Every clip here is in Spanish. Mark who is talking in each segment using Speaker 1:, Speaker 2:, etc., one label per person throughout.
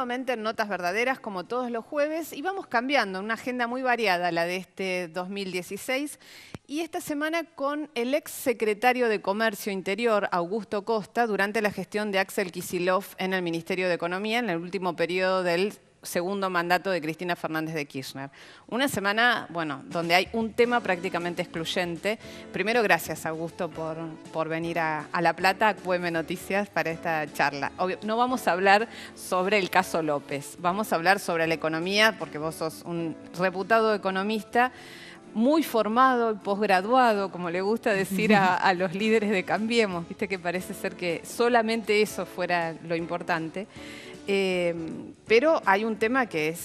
Speaker 1: nuevamente en Notas Verdaderas, como todos los jueves, y vamos cambiando, una agenda muy variada, la de este 2016, y esta semana con el ex secretario de Comercio Interior, Augusto Costa, durante la gestión de Axel Kicillof en el Ministerio de Economía, en el último periodo del segundo mandato de Cristina Fernández de Kirchner. Una semana, bueno, donde hay un tema prácticamente excluyente. Primero, gracias, Augusto, por venir a La Plata, a QM Noticias, para esta charla. Obvio, no vamos a hablar sobre el caso López, vamos a hablar sobre la economía, porque vos sos un reputado economista, muy formado y posgraduado, como le gusta decir a los líderes de Cambiemos. Viste que parece ser que solamente eso fuera lo importante. Pero hay un tema que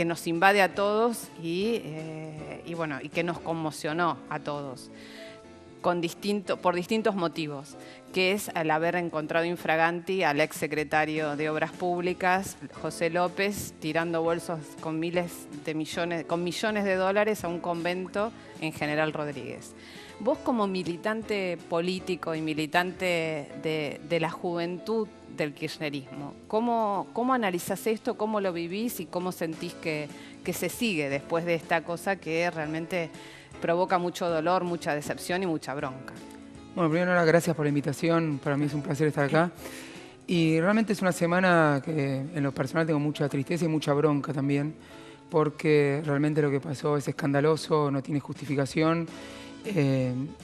Speaker 1: nos invade a todos y que nos conmocionó a todos por distintos motivos, que es el haber encontrado infraganti al exsecretario de Obras Públicas, José López, tirando bolsos con millones de dólares a un convento en General Rodríguez. Vos, como militante político y militante de la juventud del kirchnerismo, ¿cómo analizás esto, cómo lo vivís y cómo sentís que se sigue después de esta cosa que realmente provoca mucho dolor, mucha decepción y mucha bronca?
Speaker 2: Bueno, primero nada, gracias por la invitación. Para mí es un placer estar acá. Y realmente es una semana que en lo personal tengo mucha tristeza y mucha bronca también, porque realmente lo que pasó es escandaloso, no tiene justificación.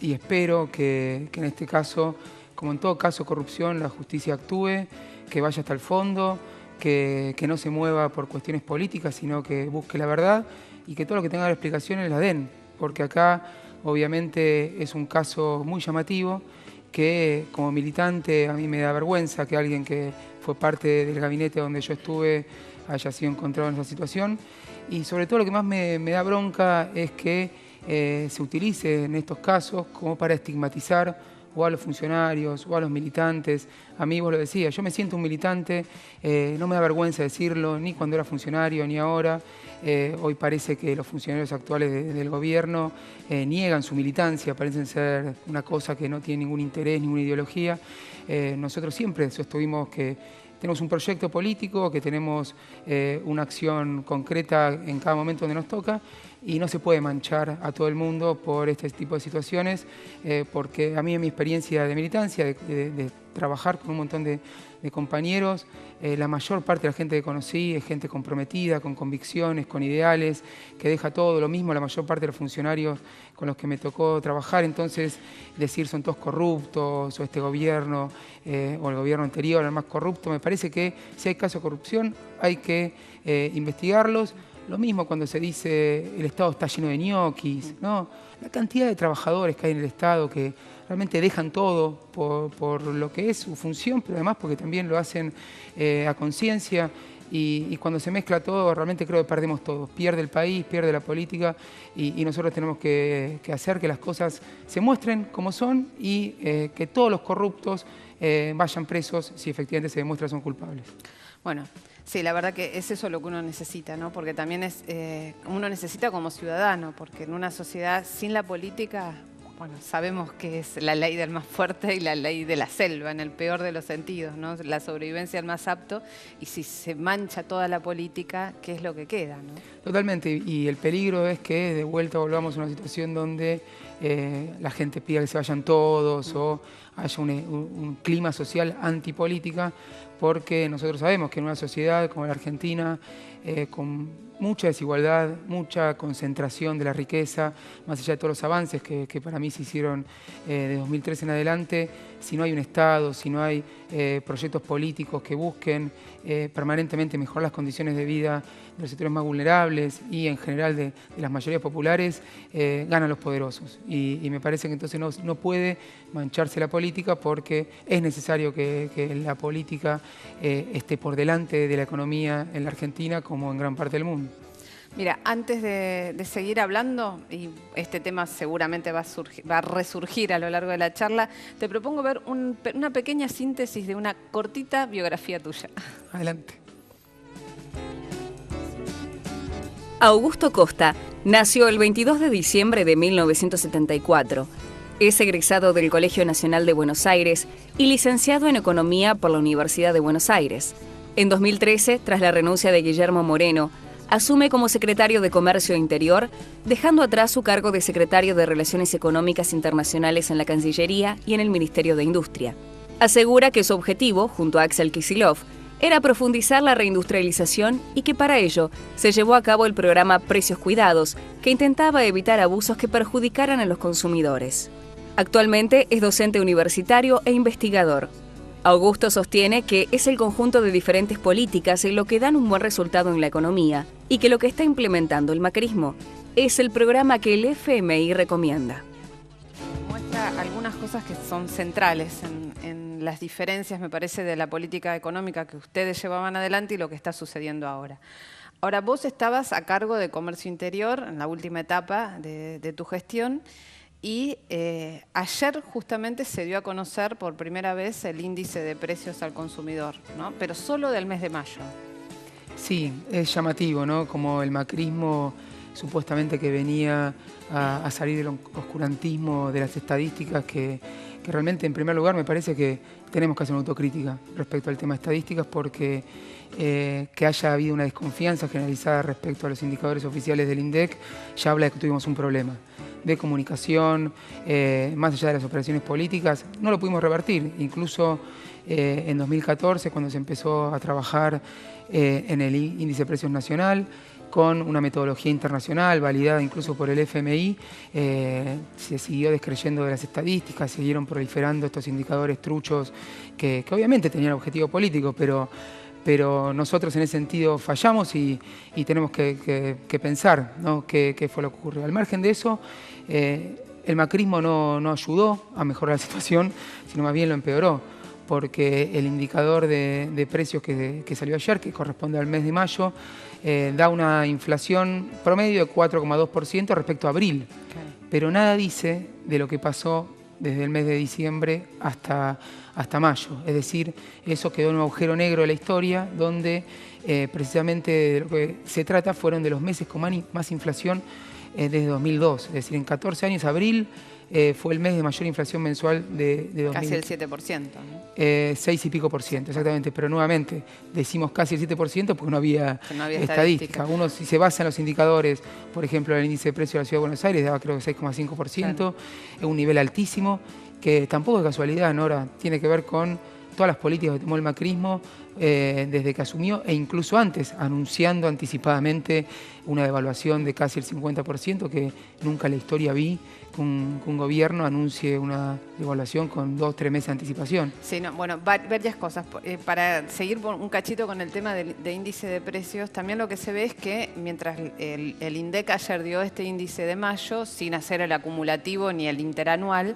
Speaker 2: Y espero que en este caso, como en todo caso de corrupción, la justicia actúe, que vaya hasta el fondo, que no se mueva por cuestiones políticas, sino que busque la verdad y que todo lo que tenga explicaciones la den. Porque acá obviamente es un caso muy llamativo que como militante a mí me da vergüenza que alguien que fue parte del gabinete donde yo estuve haya sido encontrado en esa situación. Y sobre todo lo que más me da bronca es que se utilice en estos casos como para estigmatizar o a los funcionarios o a los militantes. A mí, vos lo decías, yo me siento un militante, no me da vergüenza decirlo, ni cuando era funcionario ni ahora. Hoy parece que los funcionarios actuales del gobierno niegan su militancia, parecen ser una cosa que no tiene ningún interés, ninguna ideología. Nosotros siempre sostuvimos que tenemos un proyecto político, que tenemos una acción concreta en cada momento donde nos toca, y no se puede manchar a todo el mundo por este tipo de situaciones, porque a mí en mi experiencia de militancia, de trabajar con un montón de compañeros, la mayor parte de la gente que conocí es gente comprometida, con convicciones, con ideales, que deja todo lo mismo, la mayor parte de los funcionarios con los que me tocó trabajar. Entonces, decir son todos corruptos, o este gobierno, o el gobierno anterior, el más corrupto, me parece que si hay casos de corrupción hay que investigarlos. Lo mismo cuando se dice el Estado está lleno de ñoquis, ¿no? La cantidad de trabajadores que hay en el Estado que realmente dejan todo por lo que es su función, pero además porque también lo hacen a conciencia. Y cuando se mezcla todo, realmente creo que perdemos todo. Pierde el país, pierde la política, y nosotros tenemos que hacer que las cosas se muestren como son y que todos los corruptos vayan presos si efectivamente se demuestra que son culpables.
Speaker 1: Bueno, sí, la verdad que es eso lo que uno necesita, ¿no? Porque también uno necesita como ciudadano, porque en una sociedad sin la política, bueno, sabemos que es la ley del más fuerte y la ley de la selva, en el peor de los sentidos, ¿no? La sobrevivencia del más apto, y si se mancha toda la política, ¿qué es lo que queda, no?
Speaker 2: Totalmente, y el peligro es que de vuelta volvamos a una situación donde la gente pida que se vayan todos o haya un clima social antipolítica, porque nosotros sabemos que en una sociedad como la Argentina, con mucha desigualdad, mucha concentración de la riqueza, más allá de todos los avances que para mí se hicieron de 2013 en adelante, si no hay un Estado, si no hay proyectos políticos que busquen permanentemente mejorar las condiciones de vida de los sectores más vulnerables y en general de las mayorías populares, ganan los poderosos. Y me parece que entonces no puede mancharse la política, porque es necesario que la política esté por delante de la economía en la Argentina como en gran parte del mundo.
Speaker 1: Mira, antes de seguir hablando, y este tema seguramente va a resurgir a lo largo de la charla, te propongo ver una pequeña síntesis de una cortita biografía tuya.
Speaker 2: Adelante.
Speaker 3: Augusto Costa nació el 22 de diciembre de 1974. Es egresado del Colegio Nacional de Buenos Aires y licenciado en Economía por la Universidad de Buenos Aires. En 2013, tras la renuncia de Guillermo Moreno, asume como secretario de Comercio Interior, dejando atrás su cargo de secretario de Relaciones Económicas Internacionales en la Cancillería y en el Ministerio de Industria. Asegura que su objetivo, junto a Axel Kicillof, era profundizar la reindustrialización y que para ello se llevó a cabo el programa Precios Cuidados, que intentaba evitar abusos que perjudicaran a los consumidores. Actualmente es docente universitario e investigador. Augusto sostiene que es el conjunto de diferentes políticas lo que dan un buen resultado en la economía y que lo que está implementando el macrismo es el programa que el FMI recomienda.
Speaker 1: Muestra algunas cosas que son centrales en las diferencias, me parece, de la política económica que ustedes llevaban adelante y lo que está sucediendo ahora. Ahora, vos estabas a cargo de Comercio Interior en la última etapa de tu gestión. Y ayer justamente se dio a conocer por primera vez el índice de precios al consumidor, ¿no? Pero solo del mes de mayo.
Speaker 2: Sí, es llamativo, ¿no? Como el macrismo supuestamente que venía a salir del oscurantismo de las estadísticas, que realmente en primer lugar me parece que tenemos que hacer una autocrítica respecto al tema de estadísticas, porque que haya habido una desconfianza generalizada respecto a los indicadores oficiales del INDEC ya habla de que tuvimos un problema de comunicación, más allá de las operaciones políticas. No lo pudimos revertir. Incluso en 2014, cuando se empezó a trabajar en el índice de precios nacional, con una metodología internacional validada incluso por el FMI, se siguió descreyendo de las estadísticas, siguieron proliferando estos indicadores truchos que obviamente tenían objetivo político, pero nosotros en ese sentido fallamos y tenemos que pensar, ¿no? qué fue lo que ocurrió. Al margen de eso, el macrismo no ayudó a mejorar la situación, sino más bien lo empeoró, porque el indicador de precios que salió ayer, que corresponde al mes de mayo, da una inflación promedio de 4,2% respecto a abril. Okay. Pero nada dice de lo que pasó desde el mes de diciembre hasta mayo. Es decir, eso quedó en un agujero negro de la historia, donde precisamente de lo que se trata fueron de los meses con más inflación desde 2002. Es decir, en 14 años, abril fue el mes de mayor inflación mensual de 2000.
Speaker 1: Casi el 7%, ¿no?
Speaker 2: 6 y pico por ciento, exactamente. Pero nuevamente, decimos casi el 7% porque no había estadística. Uno, si se basa en los indicadores, por ejemplo, el índice de precios de la Ciudad de Buenos Aires daba creo que 6,5%, claro. Es un nivel altísimo, que tampoco es casualidad, Nora, tiene que ver con todas las políticas que tomó el macrismo desde que asumió, e incluso antes, anunciando anticipadamente una devaluación de casi el 50%, que nunca en la historia vi que un gobierno anuncie una devaluación con 2 o 3 meses de anticipación.
Speaker 1: Sí, no, bueno, varias cosas. Para seguir un cachito con el tema de índice de precios, también lo que se ve es que mientras el INDEC ayer dio este índice de mayo, sin hacer el acumulativo ni el interanual,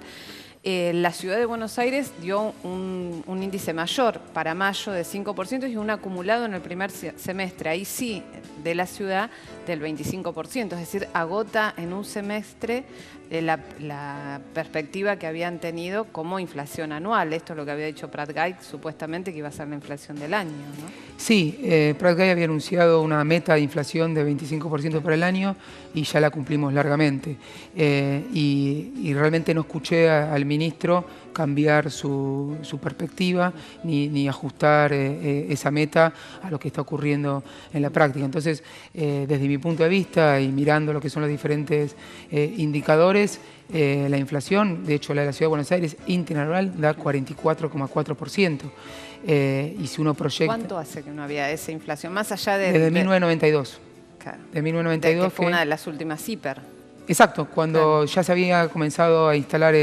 Speaker 1: la Ciudad de Buenos Aires dio un índice mayor para mayo de 5% y un acumulado en el primer semestre, ahí sí, de la ciudad del 25%, es decir, agota en un semestre la perspectiva que habían tenido como inflación anual. Esto es lo que había dicho Prat Guy, supuestamente que iba a ser la inflación del año, ¿no?
Speaker 2: Sí, Prat Guy había anunciado una meta de inflación de 25% para el año y ya la cumplimos largamente. Y realmente no escuché al ministro cambiar su perspectiva ni ajustar esa meta a lo que está ocurriendo en la práctica. Entonces, desde mi punto de vista y mirando lo que son los diferentes indicadores, la inflación, de hecho la de la Ciudad de Buenos Aires interanual da 44,4%. Y si uno proyecta...
Speaker 1: ¿Cuánto hace que no había esa inflación? Más allá de...
Speaker 2: Desde 1992.
Speaker 1: Claro.
Speaker 2: De 1992
Speaker 1: que fue una de las últimas hiper.
Speaker 2: Exacto, cuando ya se había comenzado a instalar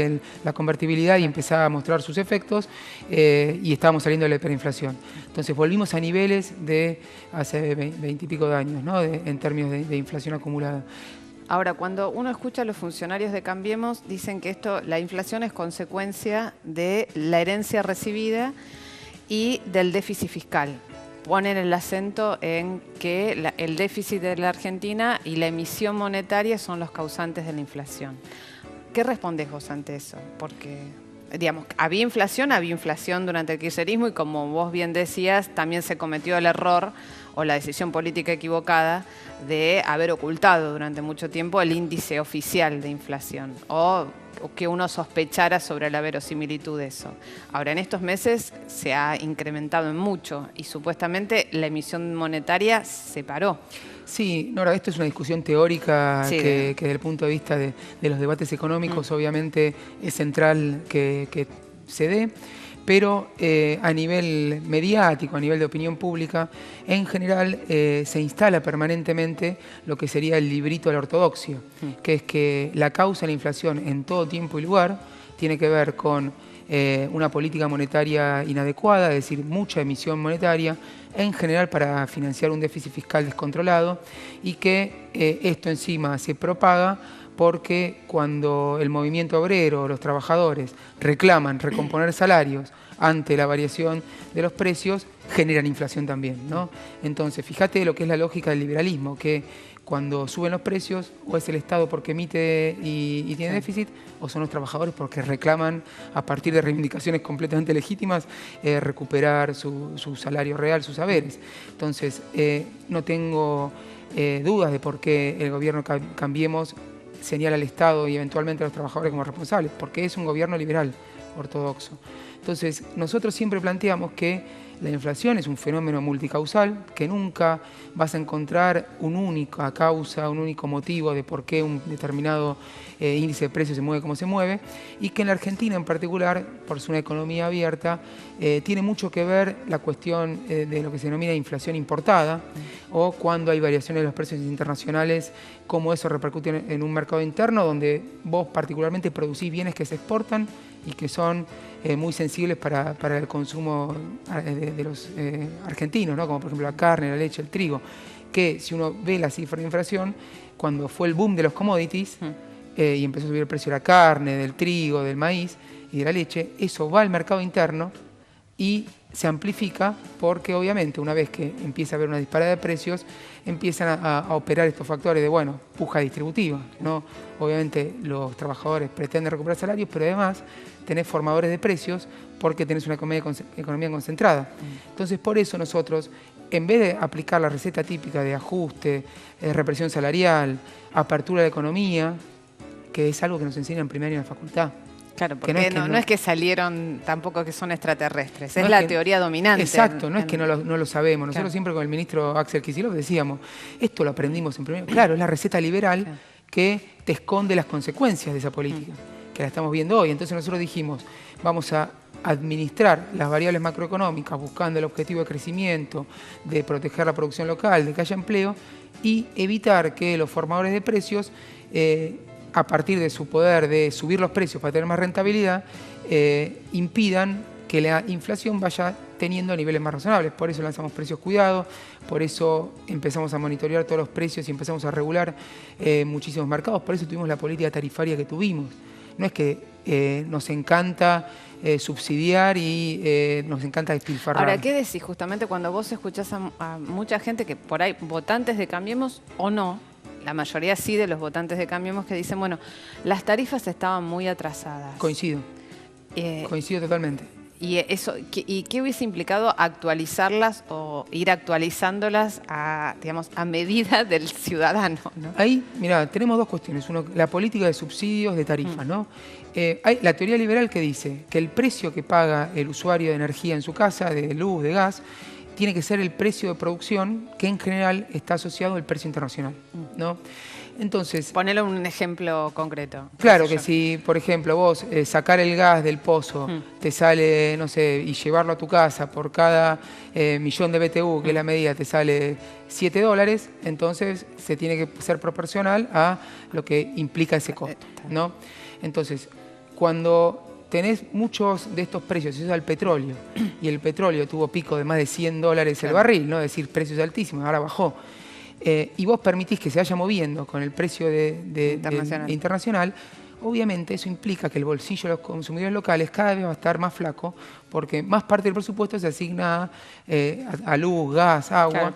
Speaker 2: la convertibilidad y empezaba a mostrar sus efectos y estábamos saliendo de la hiperinflación. Entonces volvimos a niveles de hace 20 y pico de años, ¿no? En términos de inflación acumulada.
Speaker 1: Ahora, cuando uno escucha a los funcionarios de Cambiemos, dicen que la inflación es consecuencia de la herencia recibida y del déficit fiscal. Ponen el acento en que el déficit de la Argentina y la emisión monetaria son los causantes de la inflación. ¿Qué respondés vos ante eso? Porque, digamos, había inflación durante el kirchnerismo y como vos bien decías, también se cometió el error o la decisión política equivocada de haber ocultado durante mucho tiempo el índice oficial de inflación o que uno sospechara sobre la verosimilitud de eso. Ahora, en estos meses se ha incrementado en mucho y supuestamente la emisión monetaria se paró.
Speaker 2: Sí, Nora, esto es una discusión teórica
Speaker 1: Sí,
Speaker 2: que desde el punto de vista de los debates económicos obviamente es central que se dé, pero a nivel mediático, a nivel de opinión pública, en general se instala permanentemente lo que sería el librito de la ortodoxia, que es que la causa de la inflación en todo tiempo y lugar tiene que ver con una política monetaria inadecuada, es decir, mucha emisión monetaria, en general para financiar un déficit fiscal descontrolado, y que esto encima se propaga porque cuando el movimiento obrero, los trabajadores, reclaman recomponer salarios ante la variación de los precios, generan inflación también, ¿no? Entonces, fíjate lo que es la lógica del liberalismo, que cuando suben los precios, o es el Estado porque emite y tiene déficit, o son los trabajadores porque reclaman, a partir de reivindicaciones completamente legítimas, recuperar su salario real, sus saberes. Entonces, no tengo dudas de por qué el gobierno Cambiemos señala al Estado y eventualmente a los trabajadores como responsables, porque es un gobierno liberal, ortodoxo. Entonces, nosotros siempre planteamos que la inflación es un fenómeno multicausal, que nunca vas a encontrar una única causa, un único motivo de por qué un determinado índice de precios se mueve como se mueve, y que en la Argentina en particular, por ser una economía abierta, tiene mucho que ver la cuestión de lo que se denomina inflación importada, o cuando hay variaciones de los precios internacionales, cómo eso repercute en un mercado interno donde vos particularmente producís bienes que se exportan y que son muy sensibles para el consumo de los argentinos, ¿no? Como por ejemplo la carne, la leche, el trigo, que si uno ve la cifra de inflación, cuando fue el boom de los commodities y empezó a subir el precio de la carne, del trigo, del maíz y de la leche, eso va al mercado interno y se amplifica porque obviamente una vez que empieza a haber una disparada de precios, empiezan a operar estos factores de, bueno, puja distributiva, ¿no? Obviamente los trabajadores pretenden recuperar salarios, pero además tenés formadores de precios porque tenés una economía concentrada. Entonces, por eso nosotros, en vez de aplicar la receta típica de ajuste, represión salarial, apertura de la economía, que es algo que nos enseñan en primer año en la facultad.
Speaker 1: Claro, porque no es que salieron tampoco que son extraterrestres, es la teoría dominante.
Speaker 2: Exacto, no es que no lo sabemos. Nosotros siempre con el ministro Axel Kicillof decíamos, esto lo aprendimos en primer año. Claro, es la receta liberal que te esconde las consecuencias de esa política, que la estamos viendo hoy. Entonces nosotros dijimos, vamos a administrar las variables macroeconómicas buscando el objetivo de crecimiento, de proteger la producción local, de que haya empleo y evitar que los formadores de precios, a partir de su poder de subir los precios para tener más rentabilidad, impidan que la inflación vaya teniendo niveles más razonables. Por eso lanzamos precios cuidados, por eso empezamos a monitorear todos los precios y empezamos a regular muchísimos mercados, por eso tuvimos la política tarifaria que tuvimos. No es que nos encanta subsidiar y nos encanta despilfarrar.
Speaker 1: Ahora, ¿qué decís justamente cuando vos escuchás a mucha gente que por ahí, votantes de Cambiemos o no, la mayoría sí de los votantes de Cambiemos, que dicen, bueno, las tarifas estaban muy atrasadas?
Speaker 2: Coincido. Coincido totalmente.
Speaker 1: ¿Y qué hubiese implicado actualizarlas o ir actualizándolas a medida del ciudadano, ¿no?
Speaker 2: Ahí, mirá, tenemos dos cuestiones. Uno, la política de subsidios de tarifas, ¿no? Hay la teoría liberal que dice que el precio que paga el usuario de energía en su casa, de luz, de gas, tiene que ser el precio de producción que en general está asociado al precio internacional, ¿no? Entonces,
Speaker 1: ponelo un ejemplo concreto.
Speaker 2: Claro que si, por ejemplo, vos sacar el gas del pozo te sale, no sé, y llevarlo a tu casa por cada millón de BTU, que es la medida, te sale $7, entonces se tiene que ser proporcional a lo que implica ese costo, ¿no? Entonces, cuando tenés muchos de estos precios, eso es el petróleo, y el petróleo tuvo pico de más de $100 el barril, ¿no? Es decir, precios altísimos, ahora bajó. Y vos permitís que se vaya moviendo con el precio internacional, obviamente eso implica que el bolsillo de los consumidores locales cada vez va a estar más flaco, porque más parte del presupuesto se asigna a luz, gas, agua,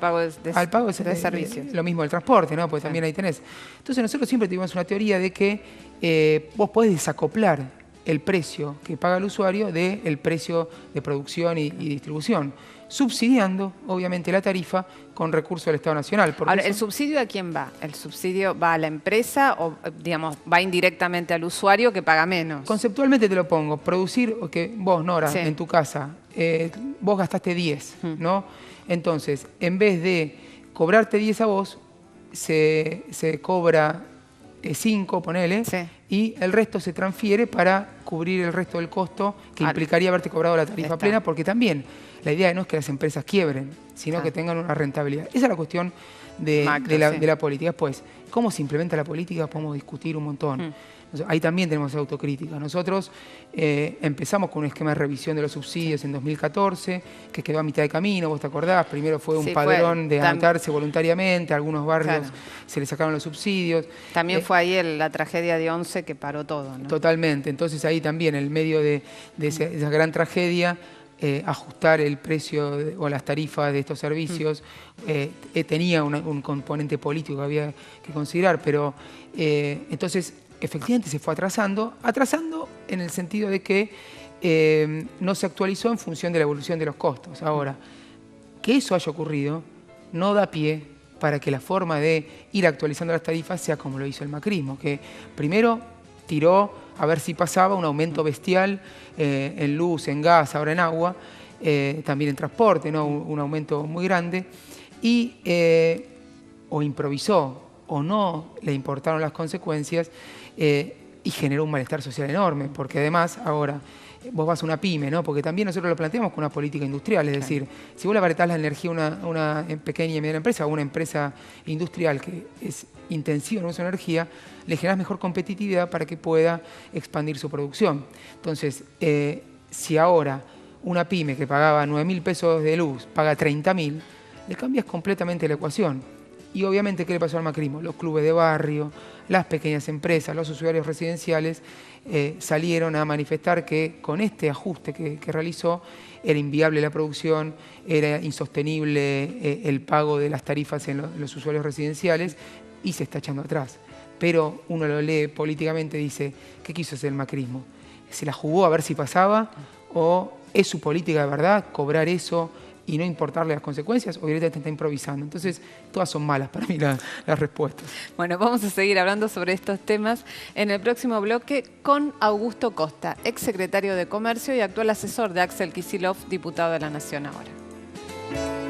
Speaker 2: al pago de servicios. Lo mismo el transporte, ¿no? Porque también ahí tenés. Entonces nosotros siempre tuvimos una teoría de que vos podés desacoplar el precio que paga el usuario del precio de producción y distribución, subsidiando, obviamente, la tarifa con recursos del Estado Nacional.
Speaker 1: Ahora, ¿el subsidio a quién va? ¿El subsidio va a la empresa o, digamos, va indirectamente al usuario que paga menos?
Speaker 2: Conceptualmente te lo pongo. Producir, que vos, Nora,
Speaker 1: Sí.
Speaker 2: en tu casa, vos gastaste 10, ¿no? Entonces, en vez de cobrarte 10 a vos, se cobra 5, ponele,
Speaker 1: Sí.
Speaker 2: y el resto se transfiere para cubrir el resto del costo que implicaría haberte cobrado la tarifa plena, porque también la idea no es que las empresas quiebren, sino que tengan una rentabilidad. Esa es la cuestión de la política. Después, ¿cómo se implementa la política? Podemos discutir un montón. Ahí también tenemos autocrítica. Nosotros empezamos con un esquema de revisión de los subsidios en 2014, que quedó a mitad de camino, vos te acordás. Primero fue un padrón de anotarse voluntariamente, a algunos barrios se les sacaron los subsidios.
Speaker 1: También fue ahí la tragedia de 11 que paró todo, ¿no?
Speaker 2: Totalmente. Entonces ahí también, en medio de esa gran tragedia, ajustar el precio o las tarifas de estos servicios tenía un componente político que había que considerar, pero entonces efectivamente se fue atrasando en el sentido de que no se actualizó en función de la evolución de los costos. Ahora, que eso haya ocurrido no da pie para que la forma de ir actualizando las tarifas sea como lo hizo el macrismo, que primero tiró a ver si pasaba un aumento bestial en luz, en gas, ahora en agua, también en transporte, ¿no? Un aumento muy grande, y o improvisó o no le importaron las consecuencias y generó un malestar social enorme, porque además ahora vos vas a una pyme, ¿no? Porque también nosotros lo planteamos con una política industrial, es decir, si vos le abaratás la energía a una pequeña y mediana empresa o una empresa industrial que es intensiva en uso de energía, le generás mejor competitividad para que pueda expandir su producción. Entonces, si ahora una pyme que pagaba 9.000 pesos de luz paga 30.000, le cambias completamente la ecuación. Y obviamente, ¿qué le pasó al macrismo? Los clubes de barrio, las pequeñas empresas, los usuarios residenciales salieron a manifestar que con este ajuste que realizó era inviable la producción, era insostenible el pago de las tarifas en los usuarios residenciales y se está echando atrás. Pero uno lo lee políticamente y dice, ¿qué quiso hacer el macrismo? ¿Se la jugó a ver si pasaba o es su política de verdad cobrar eso y no importarle las consecuencias, o directamente está improvisando? Entonces, todas son malas para mí las respuestas.
Speaker 1: Bueno, vamos a seguir hablando sobre estos temas en el próximo bloque con Augusto Costa, exsecretario de Comercio y actual asesor de Axel Kicillof, diputado de la Nación ahora.